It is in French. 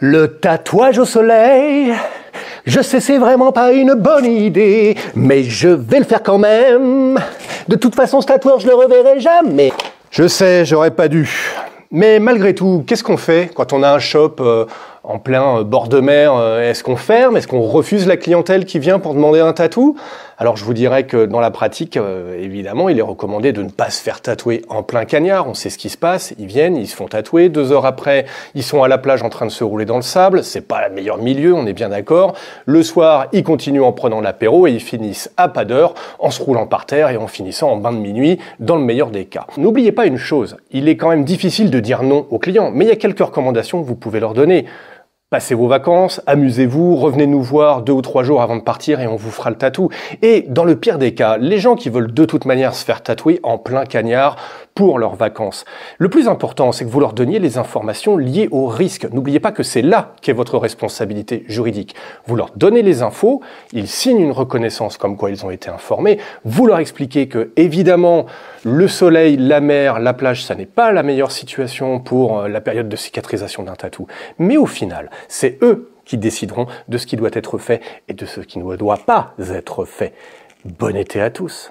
Le tatouage au soleil, je sais c'est vraiment pas une bonne idée, mais je vais le faire quand même. De toute façon ce tatoueur je le reverrai jamais. Je sais, j'aurais pas dû. Mais malgré tout, qu'est-ce qu'on fait quand on a un shop en plein bord de mer? Est-ce qu'on ferme? Est-ce qu'on refuse la clientèle qui vient pour demander un tatou? Alors je vous dirais que dans la pratique, évidemment, il est recommandé de ne pas se faire tatouer en plein cagnard. On sait ce qui se passe, ils viennent, ils se font tatouer. 2 heures après, ils sont à la plage en train de se rouler dans le sable. C'est pas le meilleur milieu, on est bien d'accord. Le soir, ils continuent en prenant l'apéro et ils finissent à pas d'heure en se roulant par terre et en finissant en bain de minuit, dans le meilleur des cas. N'oubliez pas une chose, il est quand même difficile de dire non aux clients, mais il y a quelques recommandations que vous pouvez leur donner. Passez vos vacances, amusez-vous, revenez nous voir 2 ou 3 jours avant de partir et on vous fera le tatou. Et dans le pire des cas, les gens qui veulent de toute manière se faire tatouer en plein cagnard pour leurs vacances. Le plus important, c'est que vous leur donniez les informations liées au risque. N'oubliez pas que c'est là qu'est votre responsabilité juridique. Vous leur donnez les infos, ils signent une reconnaissance comme quoi ils ont été informés, vous leur expliquez que, évidemment, le soleil, la mer, la plage, ça n'est pas la meilleure situation pour la période de cicatrisation d'un tatou. Mais au final, c'est eux qui décideront de ce qui doit être fait et de ce qui ne doit pas être fait. Bon été à tous!